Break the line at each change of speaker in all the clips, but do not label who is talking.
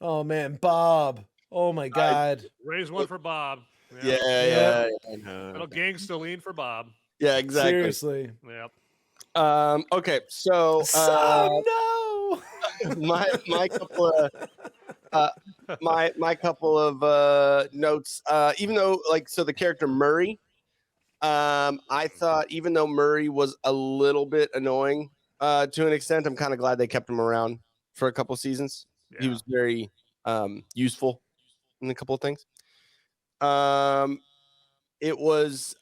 Oh man, Bob. Oh my God.
Raise one for Bob.
Yeah.
Little gangster-lean for Bob.
Yeah, exactly.
Seriously.
Yep.
Okay, so
no.
my couple of notes. Even though the character Murray, I thought even though Murray was a little bit annoying to an extent, I'm kind of glad they kept him around for a couple seasons. Yeah. He was very useful in a couple of things. It was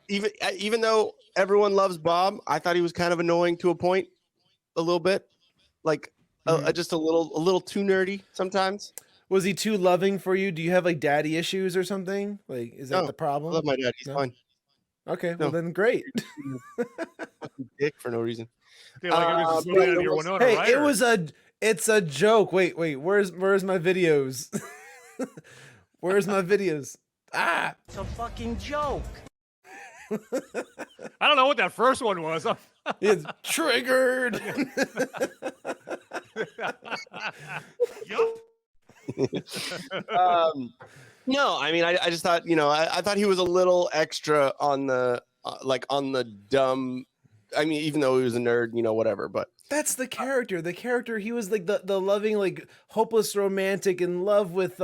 even though everyone loves Bob, I thought he was kind of annoying to a point, a little bit, just a little too nerdy sometimes.
Was he too loving for you? Do you have daddy issues or something? Is that the problem?
I love my dad. He's fine.
Okay, well then great.
Dick for no reason.
Hey, it's a joke. Wait, where's my videos? Where's my videos?
It's a fucking joke.
I don't know what that first one was.
It's triggered.
No, I mean, I just thought, I thought he was a little extra on the on the dumb. I mean, even though he was a nerd, whatever. But
that's the character. The character, he was the loving, hopeless romantic in love with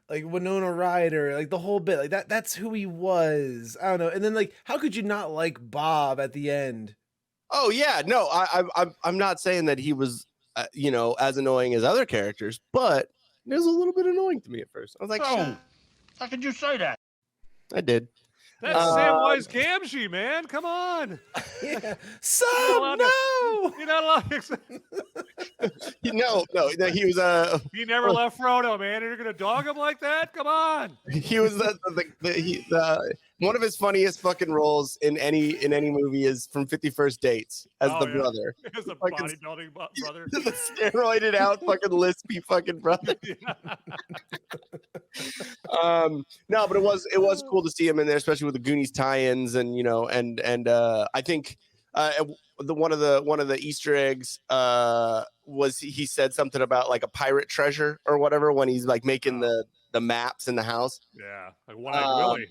Winona Ryder, the whole bit, that's who he was. I don't know. And then how could you not like Bob at the end?
Oh yeah, no, I'm not saying that he was as annoying as other characters, but it was a little bit annoying to me at first. I was like,
oh, how could you say that?
I did.
That's Samwise Gamgee, man. Come on.
Yeah. No.
You're not allowed to.
No, he was
He never left Frodo, man. You're gonna dog him like that? Come on.
He was one of his funniest fucking roles in any movie is from 50 First Dates as the brother.
As the bodybuilding brother.
The steroided out fucking lispy fucking brother. No, but it was cool to see him in there, especially with the Goonies tie-ins, and I think one of the Easter eggs was he said something about a pirate treasure or whatever when he's making the maps in the house.
Yeah, One-Eyed Willie.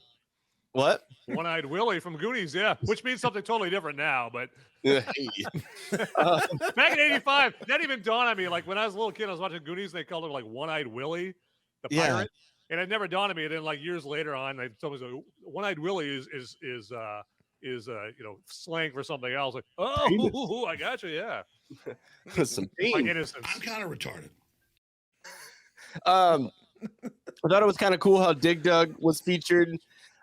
What?
One-Eyed Willie from Goonies, yeah, which means something totally different now, but back in '85, that didn't even dawned on me. When I was a little kid, I was watching Goonies, and they called him One-Eyed Willie, the pirate, and it never dawned on me. And then years later on, someone said One-Eyed Willie is slang for something else. I got you, yeah.
Some
innocence.
I'm kind of retarded.
I thought it was kind of cool how Dig Dug was featured.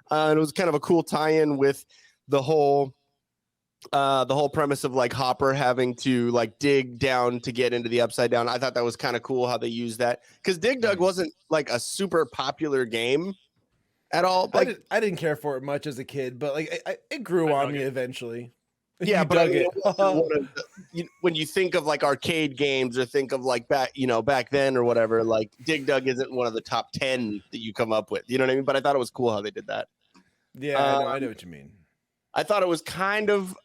And it was kind of a cool tie-in with the whole premise of Hopper having to dig down to get into the Upside Down. I thought that was kind of cool how they used that, because Dig Dug wasn't a super popular game at all.
I didn't care for it much as a kid, but it grew on me eventually.
Yeah, but when you think of arcade games or think of back then or whatever, Dig Dug isn't one of the top 10 that you come up with. You know what I mean? But I thought it was cool how they did that.
Yeah, I know what you mean.
I thought it was kind of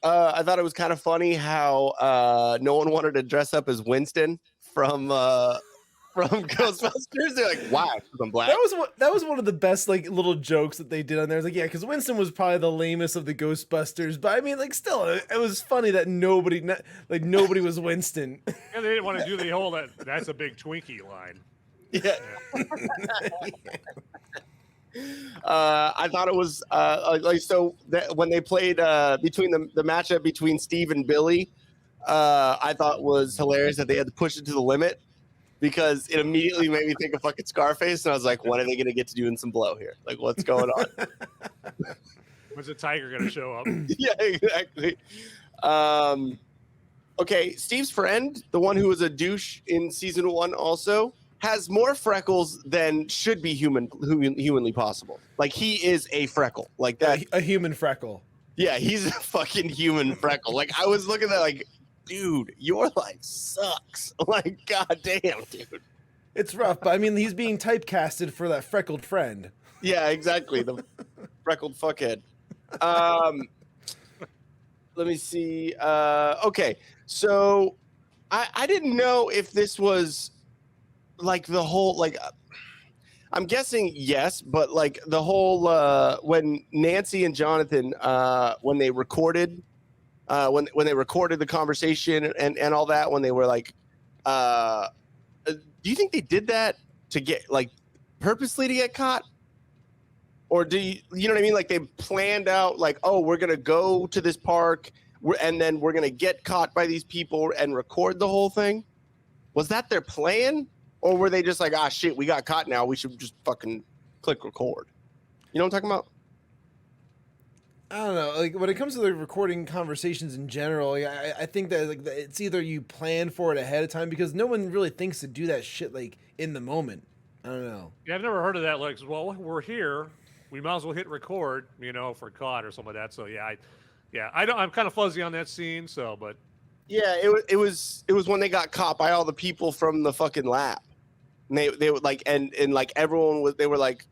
funny how no one wanted to dress up as Winston from Ghostbusters. They're like, wow, I'm black.
That was one of the best little jokes that they did on there. It's because Winston was probably the lamest of the Ghostbusters, but I mean, still, it was funny that nobody was Winston.
And they didn't want to do the whole that's a big Twinkie line.
Yeah. I thought it was when they played between the matchup between Steve and Billy, I thought was hilarious that they had to push it to the limit, because it immediately made me think of fucking Scarface, and I was like, when are they gonna get to doing some blow here? What's going on?
When's the tiger gonna show up?
Yeah, exactly. Okay, Steve's friend, the one who was a douche in season 1, also has more freckles than should be humanly possible. He is a freckle that.
A human freckle.
Yeah, he's a fucking human freckle. I was looking at that dude, your life sucks. God damn, dude.
It's rough, but I mean, he's being typecasted for that freckled friend.
Yeah, exactly. The freckled fuckhead. Let me see. Okay, so I didn't know if this was like the whole like. I'm guessing yes, but like the whole when Nancy and Jonathan when they recorded when they recorded the conversation and all that, when they were like, do you think they did that to get like purposely to get caught? Or do you know what I mean? Like they planned out like, oh, we're going to go to this park and then we're going to get caught by these people and record the whole thing. Was that their plan? Or were they just like, ah, shit, we got caught now. We should just fucking click record. You know what I'm talking about?
I don't know. Like when it comes to the recording conversations in general, I think that like it's either you plan for it ahead of time because no one really thinks to do that shit like in the moment. I don't know.
Yeah, I've never heard of that. Like, well, we're here. We might as well hit record, you know, if we're caught or something like that. So I'm kind of fuzzy on that scene. So, but
yeah, it was when they got caught by all the people from the fucking lab. And they would like and like everyone was, they were like,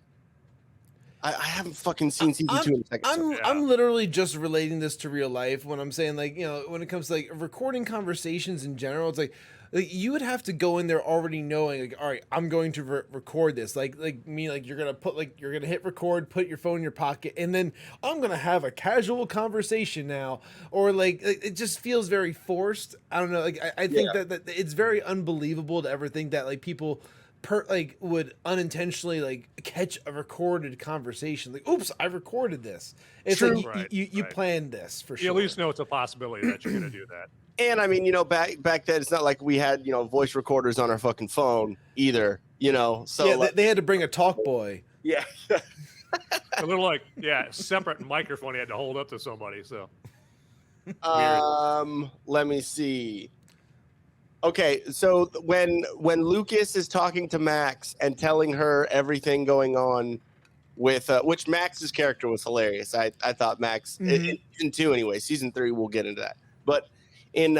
I haven't fucking seen season 2 in a second.
I'm literally just relating this to real life when I'm saying like, you know, when it comes to like recording conversations in general, it's like you would have to go in there already knowing like, all right, I'm going to record this. Like you're going to hit record, put your phone in your pocket, and then I'm going to have a casual conversation now. Or like, it just feels very forced. I don't know. Like, I think that it's very unbelievable to ever think that like people would unintentionally like catch a recorded conversation. Like, oops, I recorded this. It's
True.
like you planned this for sure.
You at least know it's a possibility that you're going to do that.
And I mean, you know, back then, it's not like we had, you know, voice recorders on our fucking phone either, you know. So
yeah,
like,
they had to bring a talk boy.
yeah.
A little like, separate microphone you had to hold up to somebody. So,
let me see. Okay, so when Lucas is talking to Max and telling her everything going on with which Max's character was hilarious. I thought Max in season 2 anyway. Season 3 we'll get into that. But in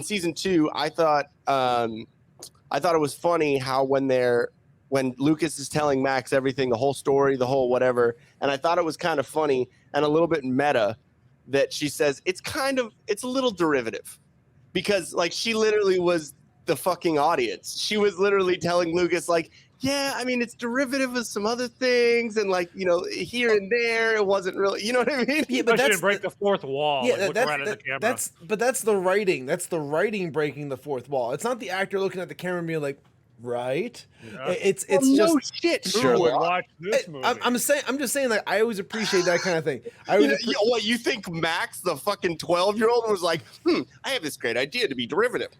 season 2, I thought it was funny how when Lucas is telling Max everything, the whole story, the whole whatever, and I thought it was kind of funny and a little bit meta that she says it's a little derivative. Because like she literally was the fucking audience. She was literally telling Lucas like, yeah, I mean it's derivative of some other things, and like, you know, here and there it wasn't really, you know what I mean?
Yeah,
but she didn't break the fourth wall.
Yeah,
like, right at the camera.
That's the writing. That's the writing breaking the fourth wall. It's not the actor looking at the camera and being like, right?
Yeah.
It's
well,
just
no shit.
Who would watch this movie?
I'm just saying like I always appreciate that kind of thing.
What you think Max, the fucking 12-year-old, was like, I have this great idea to be derivative.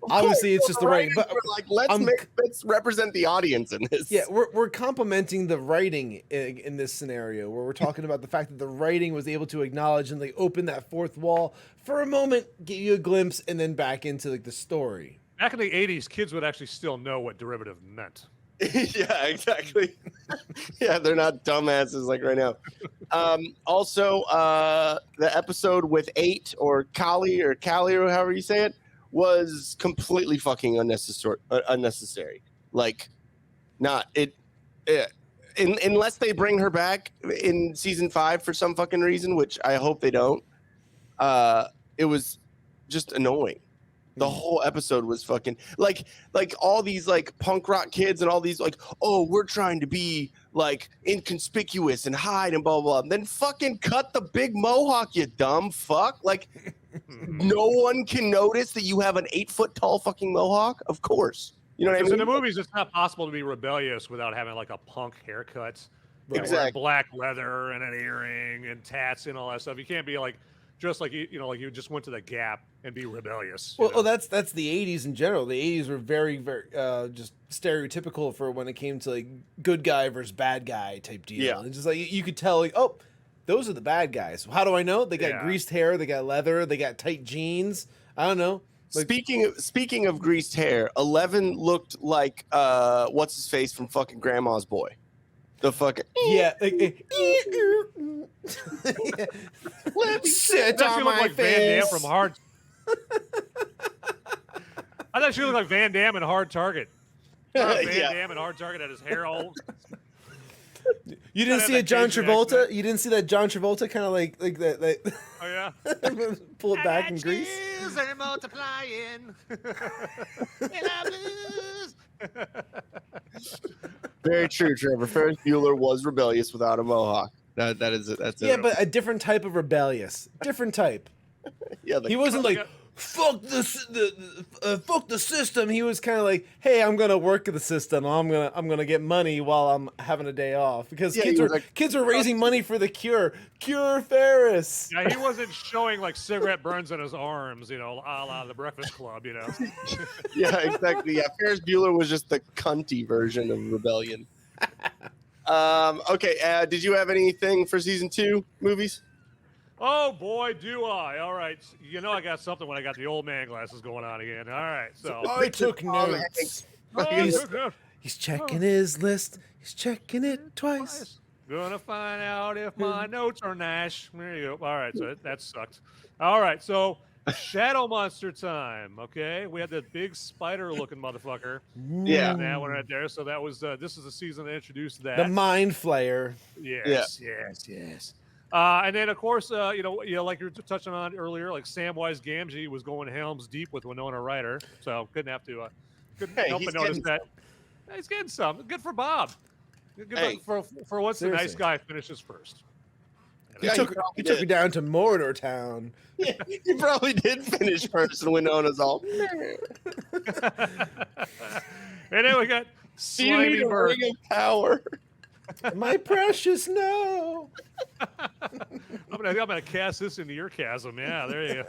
Obviously it's just the writing, but
like let's represent the audience in this.
Yeah, we're complimenting the writing in this scenario where we're talking about the fact that the writing was able to acknowledge and like open that fourth wall for a moment, get you a glimpse, and then back into like the story.
Back in the 80s, kids would actually still know what derivative meant.
Yeah, exactly. Yeah, they're not dumbasses like right now. Also, the episode with 8 or Kali or however you say it was completely fucking unnecessary. Like, unless they bring her back in season 5 for some fucking reason, which I hope they don't. It was just annoying. The whole episode was fucking like all these like punk rock kids and all these like, oh, we're trying to be like inconspicuous and hide and blah, blah, blah. And then fucking cut the big mohawk, you dumb fuck. Like no one can notice that you have an 8-foot tall fucking mohawk. Of course. You know what I mean?
In the movies, it's not possible to be rebellious without having like a punk haircut. Right.
Exactly.
Black leather and an earring and tats and all that stuff. You can't be like, just like like you just went to the Gap and be rebellious.
Well, that's the 80s in general. The 80s were very, very just stereotypical for when it came to like good guy versus bad guy type deal.
Yeah.
It's just like you could tell like, oh, those are the bad guys. How do I know? They got greased hair, they got leather, they got tight jeans. I don't know. Like,
speaking of greased hair, 11 looked like what's his face from fucking Grandma's Boy. The fucking
let's sit on my
like
face.
Van Damme from Hard. I thought she looked like Van Damme in Hard Target. Van Damme in Hard Target had his hair all.
You didn't see a John Travolta? You didn't see that John Travolta kind of like that?
Oh yeah. Yeah.
Pull it back in grease.
Are multiplying. And I blues.
Very true, Trevor. Ferris Bueller was rebellious without a mohawk. That's it.
Yeah, but a different type of rebellious. Different type.
Yeah,
He wasn't like, fuck fuck the system. He was kind of like, hey, I'm gonna work the system. I'm gonna get money while I'm having a day off because kids are raising money for the cure Ferris.
Yeah, he wasn't showing like cigarette burns on his arms, a la the Breakfast Club,
Yeah, exactly. Yeah, Ferris Bueller was just the cunty version of rebellion. Okay. Did you have anything for season 2 movies?
Oh boy, do I! All right, I got something when I got the old man glasses going on again. All right, so
I took notes. He's checking his list. He's checking it twice.
Gonna find out if my notes are Nash. There you go. All right, so that sucked. All right, so Shadow Monster time. Okay, we had that big spider-looking motherfucker.
Yeah,
that one right there. So that was this is the season that introduced that.
The Mind Flayer.
Yes. And then, of course, like you were touching on earlier, like Samwise Gamgee was going Helms Deep with Winona Ryder, so couldn't help but notice that. He's getting some. Good for Bob. For once, the nice guy finishes first.
He took me down to Mordor Town.
Yeah, he probably did finish first, and Winona's all.
And then we got Slimy Bird.
Ring of Power.
My precious, no.
I'm gonna cast this into your chasm. Yeah, there you go.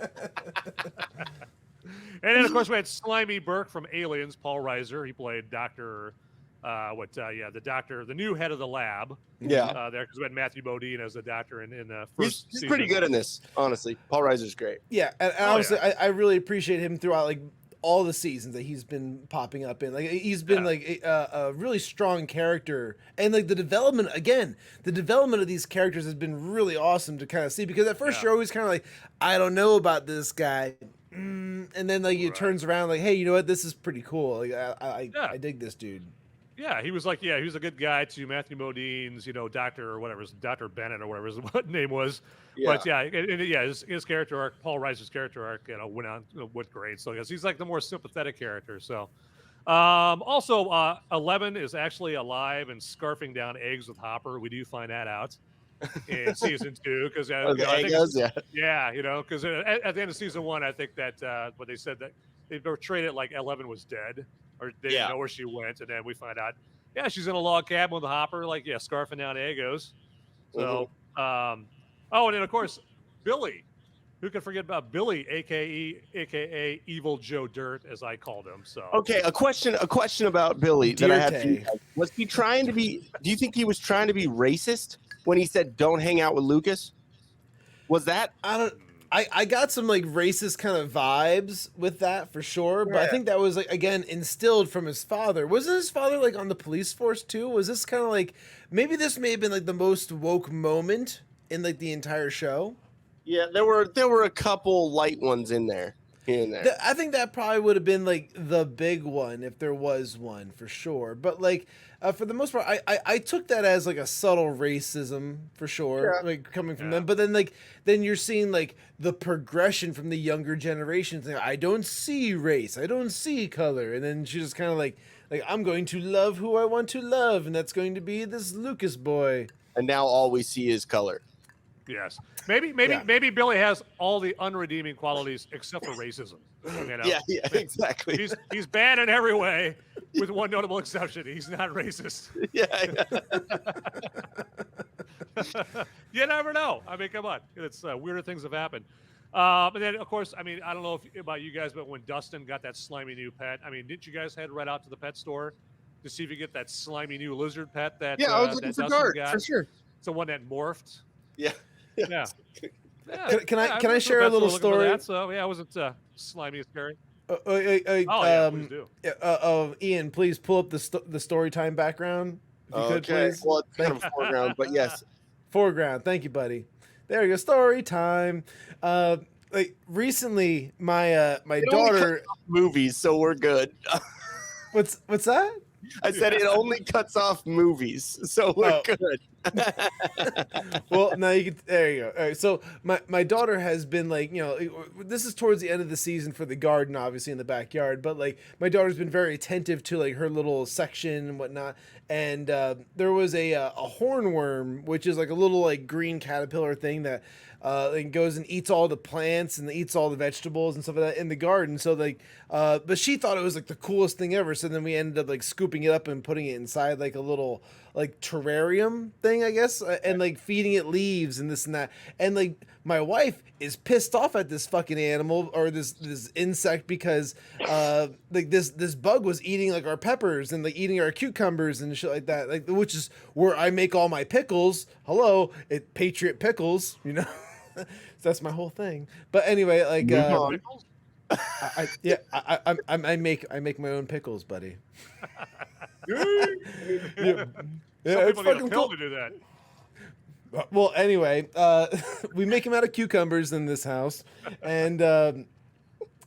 And then of course we had Slimy Burke from Aliens, Paul Reiser. He played Dr. The doctor, the new head of the lab.
Yeah.
There because we had Matthew Modine as the doctor in the first
he's
season.
pretty good in this, honestly. Paul Reiser's great.
Yeah, and honestly, I really appreciate him throughout like all the seasons that he's been popping up in. Like he's been like a really strong character, and like the development of these characters has been really awesome to kind of see, because at first you're always kind of like, I don't know about this guy, and then like it turns around like, hey, you know what, this is pretty cool. Like I dig this dude.
Yeah, he was like, he was a good guy to Matthew Modine's, Doctor or whatever, Dr. Bennett or whatever his name was. Yeah. But his character arc, Paul Reiser's character arc, went great. So I guess he's like the more sympathetic character. So, also, 11 is actually alive and scarfing down eggs with Hopper. We do find that out in season 2 because because at the end of season 1, I think that what they said that they portrayed it like 11 was dead. Or they didn't know where she went, and then we find out, she's in a log cabin with a Hopper, like, scarfing down Egos. So, and then, of course, Billy. Who can forget about Billy, a.k.a. Evil Joe Dirt, as I called him. So,
okay, a question about Billy that I had for you. Was he trying to be, do you think he was trying to be racist when he said, don't hang out with Lucas? Was that?
I got some like racist kind of vibes with that for sure, but I think that was like, again, instilled from his father. Wasn't his father like on the police force too? Was this kind of like, maybe this may have been like the most woke moment in like the entire show?
Yeah, there were a couple light ones in there. Here and there.
I think that probably would have been like the big one if there was one for sure. But like for the most part, I took that as like a subtle racism for sure, like coming from them. But then you're seeing like the progression from the younger generations. I don't see race, I don't see color, and then she's just kind of like I'm going to love who I want to love, and that's going to be this Lucas boy.
And now all we see is color.
Yes. Maybe Billy has all the unredeeming qualities except for racism.
Yeah, exactly.
He's bad in every way, with one notable exception. He's not racist.
Yeah.
You never know. I mean, come on. It's weirder things have happened. And then, of course, I mean, I don't know about you guys, but when Dustin got that slimy new pet, I mean, didn't you guys head right out to the pet store to see if you get that slimy new lizard pet that
I was looking for Dart, for sure.
It's the one that morphed.
Yeah.
Yeah.
Can I share a little story?
So I wasn't slimy as scary.
Please do. Ian, please pull up the story time background. If you could, please.
Well, it's kind of foreground, but yes.
Foreground. Thank you, buddy. There we go. Story time. Like recently, my daughter
movies, so we're good.
What's that?
I said it only cuts off movies, so we're good.
Well, now you can. There you go. All right, so my daughter has been like, this is towards the end of the season for the garden, obviously in the backyard. But like, my daughter's been very attentive to like her little section and whatnot. And there was a hornworm, which is like a little like green caterpillar thing that and goes and eats all the plants and eats all the vegetables and stuff like that in the garden. So like, but she thought it was like the coolest thing ever. So then we ended up like scooping it up and putting it inside like a little like terrarium thing, I guess, and like feeding it leaves and this and that. And like my wife is pissed off at this fucking animal or this insect because like this bug was eating like our peppers and like eating our cucumbers and shit like that, like, which is where I make all my pickles. Hello, it Patriot Pickles, So that's my whole thing. But anyway, like I make my own pickles, buddy. Yeah,
Some
it's
people get
fucking
a pill
cool.
to do that.
Well, anyway, we make them out of cucumbers in this house, and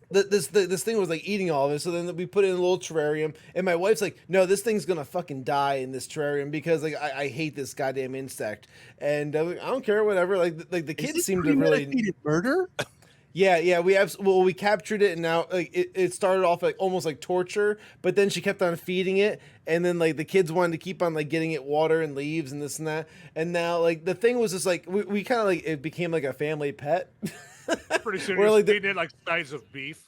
this thing was like eating all of it. So then we put it in a little terrarium, and my wife's like, "No, this thing's gonna fucking die in this terrarium because like I hate this goddamn insect." And I don't care, whatever. Like the kids seem to really
murder.
Yeah, we captured it, and now like it started off like almost like torture, but then she kept on feeding it, and then like the kids wanted to keep on like getting it water and leaves and this and that, and now like the thing was just like we kind of like it became like a family pet.
Pretty soon
We're
you're
like
feeding it like sides of beef.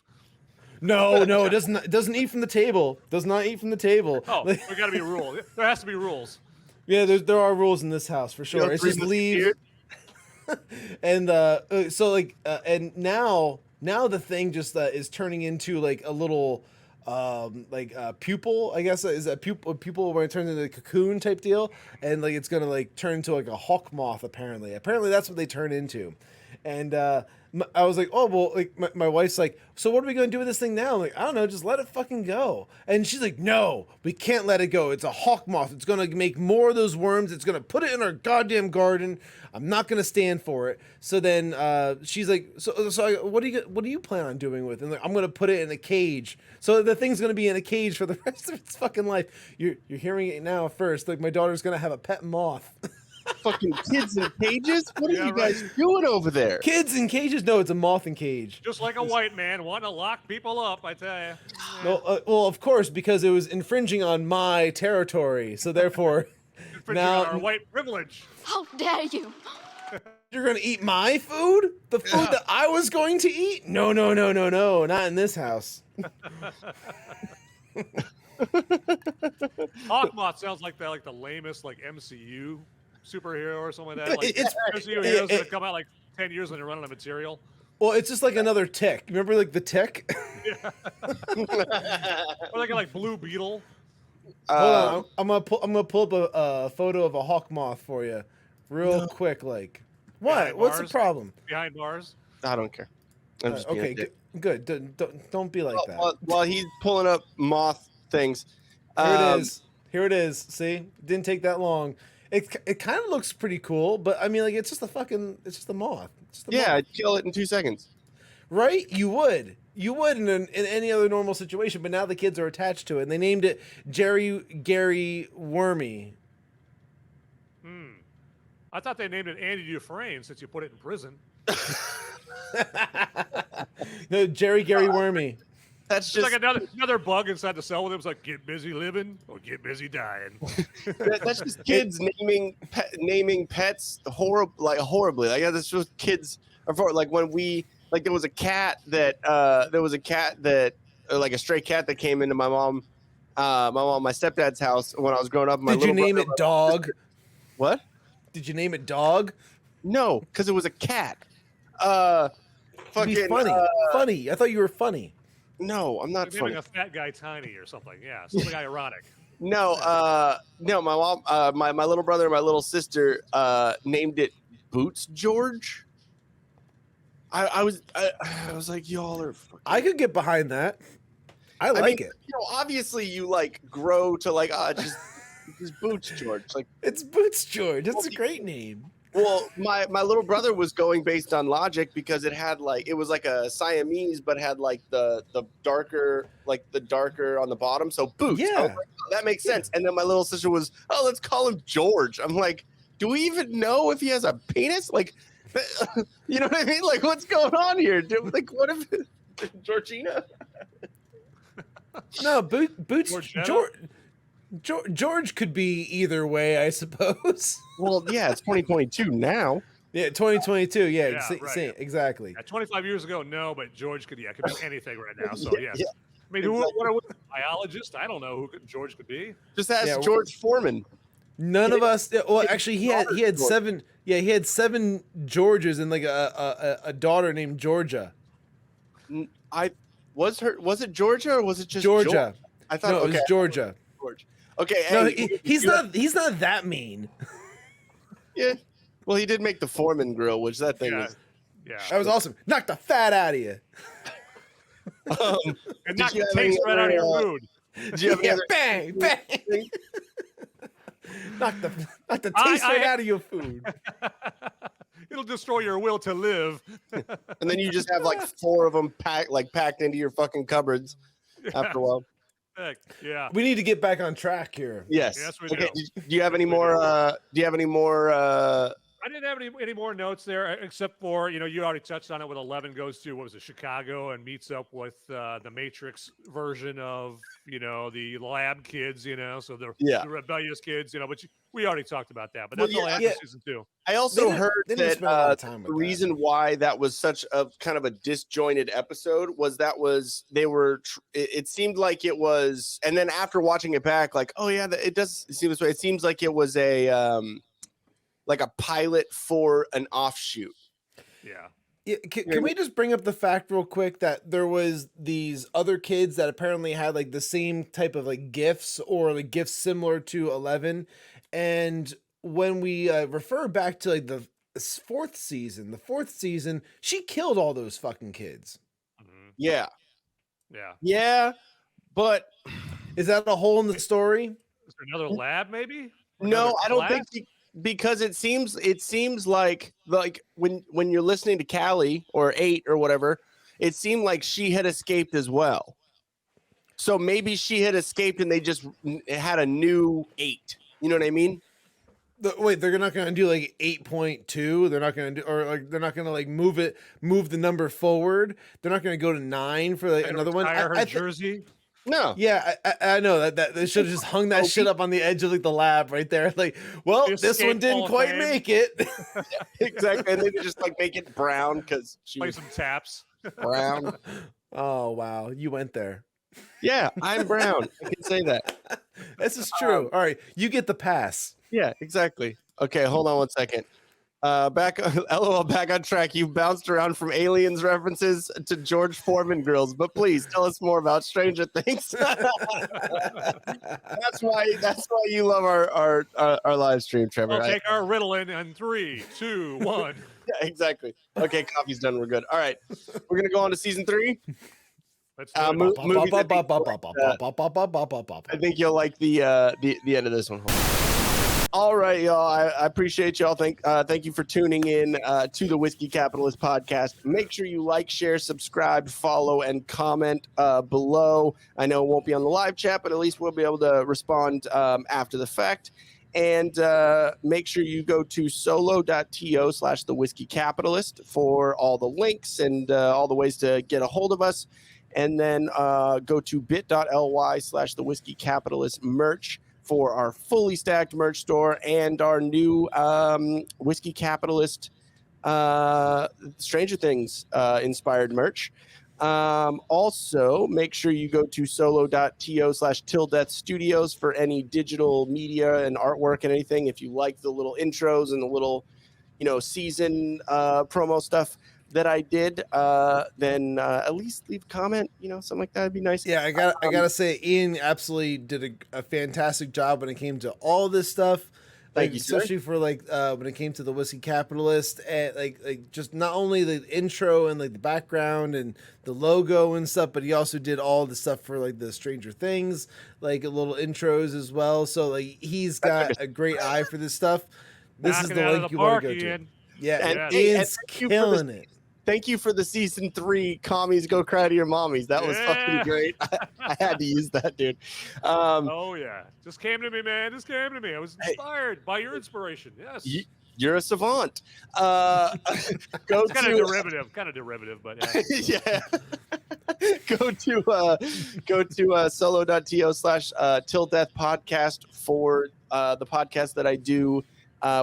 No, it doesn't eat from the table. Does not eat from the table.
Oh,
Like,
there got to be a rule. There has to be rules.
yeah, there are rules in this house for sure. It's just leaves. And so like and now the thing just is turning into like a little pupil, I guess. Is a pupil when it turns into a cocoon type deal, and like it's gonna like turn into like a hawk moth apparently that's what they turn into. And I was like, oh well, like my wife's like, so what are we gonna do with this thing now? I'm like, I don't know, just let it fucking go. And she's like, no, we can't let it go. It's a hawk moth. It's gonna make more of those worms. It's gonna put it in our goddamn garden. I'm not gonna stand for it. So then she's like, what do you plan on doing with it? And like, I'm gonna put it in a cage. So the thing's gonna be in a cage for the rest of its fucking life. You're hearing it now first. Like my daughter's gonna have a pet moth.
Fucking kids in cages? What are
Yeah,
you guys doing over there?
Kids in cages? No, it's a moth in cage.
Just like a white man wanting to lock people up, I tell you.
Well, of course, because it was infringing on my territory. So therefore, now
our white privilege.
How dare you?
you're gonna eat my food? The food that I was going to eat? No, not in this house.
Hawkmoth sounds like that, like the lamest like MCU superhero or something like that. Like
It's-
MCU heroes gonna come out like 10 years when they're running out of material.
Well, it's just like another tick. Remember, like the tick?
Or like a like Blue Beetle.
Hold on, I'm gonna pull up a photo of a hawk moth for you, real quick. Like, what?
Behind
What's the
bars?
problem?
Behind bars.
I don't care. I'm just being a
Okay,
dick.
good. Don't be like that.
While he's pulling up moth things,
Here it is. See, didn't take that long. It kind of looks pretty cool, but I mean, like, it's just a moth. It's just a
yeah,
moth.
I'd kill it in 2 seconds.
Right? You would in any other normal situation, but now the kids are attached to it, and they named it Gary Wormy.
I thought they named it Andy Dufresne since you put it in prison.
No, Gary Wormy.
That's
It's
just
like another bug inside the cell with him. It's like, get busy living or get busy dying.
that's just kids naming pets horribly. Like that's just kids. Like when there was a cat that like a stray cat that came into my stepdad's house when I was growing up.
Did you name it Dog?
What?
Did you name it Dog?
No, because it was a cat.
Be
Fucking
funny. Funny. I thought you were funny.
No, I'm not
Like
funny.
naming a fat guy Tiny or something. Yeah, something ironic.
No, my mom, my little brother and my little sister named it Boots George. I was like, y'all are.
I could get behind that. I like it.
You know, obviously you like grow to like just Boots George. Like
It's Boots George. It's a great name.
well, my little brother was going based on logic because it was like a Siamese, but had like the darker on the bottom. So Boots. I
Yeah.
was like, oh, that makes sense. And then my little sister was, oh, let's call him George. I'm like, do we even know if he has a penis? Like, you know what I mean? Like, what's going on here? Like, what if Georgina?
No, Boots.
Georgetta?
George could be either way, I suppose.
Well, yeah, it's 2022 now.
Yeah, 2022. Yeah,
Yeah, right.
exactly.
25 years ago, no, but George could be anything right now. So yes.
Yeah.
I mean, what are we, biologist? I don't know who George could be.
Just ask George Foreman.
None of us. Well, actually, he had 7. Yeah, he had 7 Georges and like a daughter named Georgia.
Was it Georgia or was it just
Georgia?
George? I thought
it was Georgia.
George. Okay.
No,
hey,
he's not that mean.
Yeah. Well, he did make the Foreman grill, which that thing is.
Yeah.
That was awesome. Knock the fat out of you.
And knock the taste right out of your food.
Did you have any other-
bang, bang. knock the taste right out of your food.
It'll destroy your will to live.
And then you just have like 4 of them packed into your fucking cupboards after a while.
Heck, yeah.
We need to get back on track here.
Yes.
Yes, we
Okay.
do.
Do you have any more? Do you have any more?
I didn't have any more notes there, except for, you already touched on it with 11 goes to, what was it, Chicago, and meets up with the Matrix version of, the lab kids, so the rebellious kids, but we already talked about that. But that's all I have for season 2.
I also heard that
the
reason why that was such a kind of a disjointed episode was it seemed like it was, and then after watching it back, like, oh yeah, it does seem this way. It seems like it was like a pilot for an offshoot.
Yeah.
Can we just bring up the fact real quick that there was these other kids that apparently had like the same type of like gifts or like gifts similar to 11, and when we refer back to like the 4th season, she killed all those fucking kids.
Mm-hmm.
Yeah, but
is that a hole in the story?
Is there another lab maybe?
No, I don't think. Because it seems like when you're listening to Callie or 8 or whatever, it seemed like she had escaped as well. So maybe she had escaped and they just had a new 8. You know what I mean?
Wait, they're not going to do like 8.2. They're not going to do, or like they're not going to like move the number forward. They're not going to go to 9 for like another one.
Her jersey.
No.
Yeah, I know that they should have just hung that shit up on the edge of like the lab right there. Like, well, this one didn't quite make it.
Exactly. And they just like make it brown because she
Play
was
some taps.
brown.
Oh wow, you went there.
Yeah, I'm brown. I can say that.
This is true. All right, you get the pass.
Yeah, exactly. Okay, hold on one second. Back on track. You bounced around from Aliens references to George Foreman grills, but please tell us more about Stranger Things. That's why you love our live stream, Trevor.
We'll take our Ritalin in 3, 2, 1.
Yeah, exactly. Okay, coffee's done. We're good. All right, we're gonna go on to season 3.
Let's
Movies I think you'll like the end of this one. All right, y'all. I appreciate y'all. Thank you for tuning in to the Whiskey Capitalist podcast. Make sure you like, share, subscribe, follow, and comment below. I know it won't be on the live chat, but at least we'll be able to respond after the fact. And make sure you go to solo.to/thewhiskeycapitalist for all the links and all the ways to get a hold of us. And then go to bit.ly/thewhiskeycapitalist merch for our fully stacked merch store and our new Whiskey Capitalist Stranger Things inspired merch. Also, make sure you go to solo.to/tildeathstudios for any digital media and artwork and anything. If you like the little intros and the little, season promo stuff that I did, then at least leave a comment, something like that would be nice.
Yeah, I gotta say, Ian absolutely did a fantastic job when it came to all this stuff.
Thank you,
especially for when it came to the Whiskey Capitalist, and like just not only the intro and like the background and the logo and stuff, but he also did all the stuff for like the Stranger Things, like little intros as well. So like he's got a great eye for this stuff. This is the link you want to go to. Yeah, and Ian's killing it.
thank you for the season 3 commies go cry to your mommies. That was fucking great. I had to use that, dude.
Oh yeah, just came to me, man. Just came to me. I was inspired by your inspiration. Yes.
You're a savant.
Kind of derivative, but yeah.
Yeah. Go to solo.to / Til Death Podcast for the podcast that I do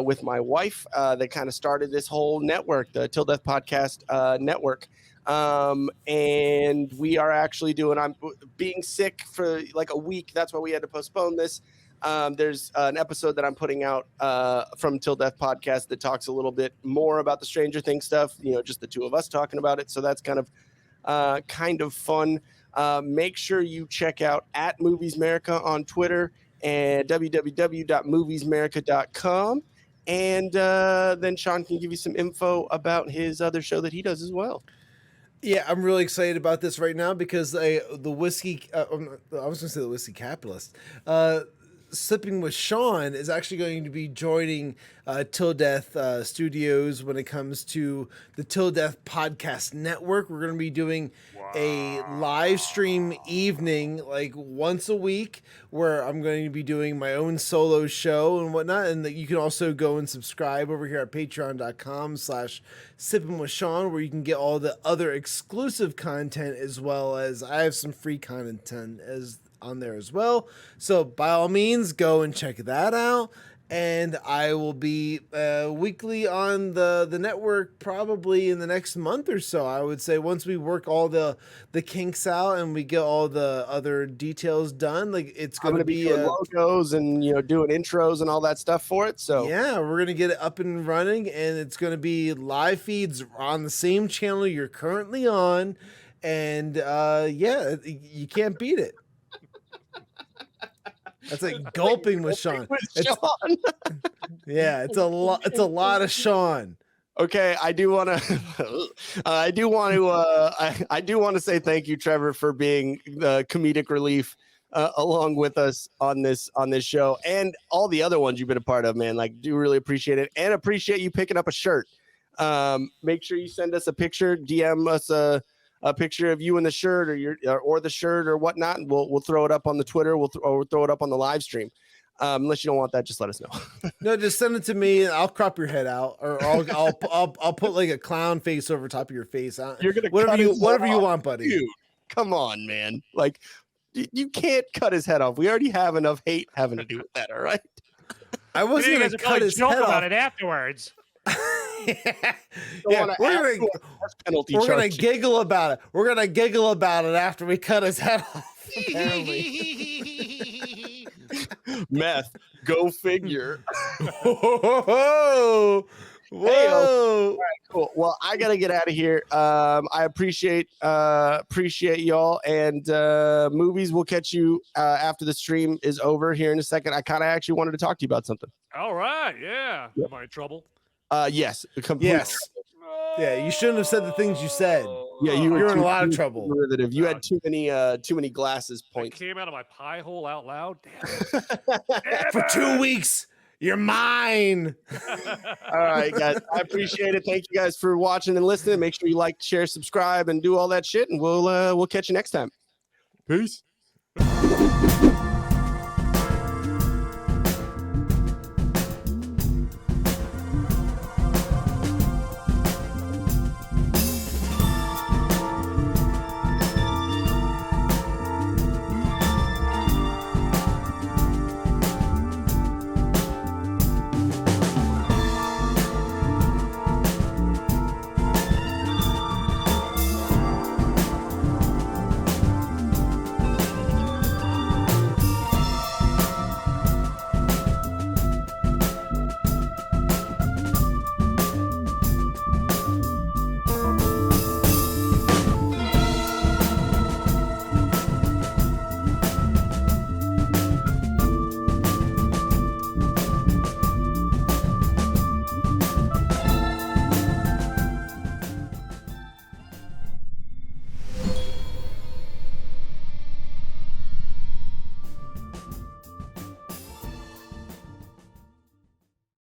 with my wife that kind of started this whole network, the Til Death Podcast network. And we are actually I'm being sick for like a week. That's why we had to postpone this. There's an episode that I'm putting out from Til Death Podcast that talks a little bit more about the Stranger Things stuff, just the two of us talking about it. So that's kind of fun. Make sure you check out @MoviesMerica on Twitter and www.moviesmerica.com. And then Shawn can give you some info about his other show that he does as well.
Yeah, I'm really excited about this right now because the whiskey, I was going to say the Whiskey Capitalist, Sipping with Shawn is actually going to be joining Til Death Studios when it comes to the Til Death Podcast Network. We're going to be doing a live stream evening like once a week where I'm going to be doing my own solo show and whatnot. And that you can also go and subscribe over here at patreon.com/Sippin with Shawn, where you can get all the other exclusive content as well as I have some free content on there as well. So by all means, go and check that out. And I will be weekly on the network probably in the next month or so. I would say once we work all the kinks out and we get all the other details done, like it's going to be
doing logos and doing intros and all that stuff for it. So
yeah, we're going to get it up and running, and it's going to be live feeds on the same channel you're currently on. And yeah, you can't beat it. That's like gulping with Shawn. Yeah, it's a lot. It's a lot of Shawn.
Okay, I do want to say thank you, Trevor, for being the comedic relief along with us on this show and all the other ones you've been a part of, man. Like, do really appreciate it and appreciate you picking up a shirt. Make sure you send us a picture, DM us a picture of you in the shirt or the shirt or whatnot, and we'll throw it up on the Twitter. We'll throw it up on the live stream. Unless you don't want that, just let us know.
No, just send it to me and I'll crop your head out, or I'll put like a clown face over top of your face.
You're gonna
whatever you want, buddy.
Dude, come on, man. Like you can't cut his head off. We already have enough hate having to do with that. All right.
I wasn't gonna cut his head off.
About it afterwards.
Yeah, we're gonna giggle about it. We're gonna giggle about it after we cut his head off. Apparently.
Meth, go figure.
Whoa.
Hey, all right, cool. Well, I gotta get out of here. I appreciate y'all, and movies. We'll catch you after the stream is over here in a second. I kind of actually wanted to talk to you about something.
All right, yeah.
Yep.
Am I in trouble?
Yes,
yes. Yeah, you shouldn't have said the things you said.
Yeah,
you're in a lot of trouble.
You had too many glasses points.
I came out of my pie hole out loud. Damn it.
For 2 weeks, you're mine.
All right, guys. I appreciate it. Thank you guys for watching and listening. Make sure you like, share, subscribe, and do all that shit. And we'll catch you next time. Peace.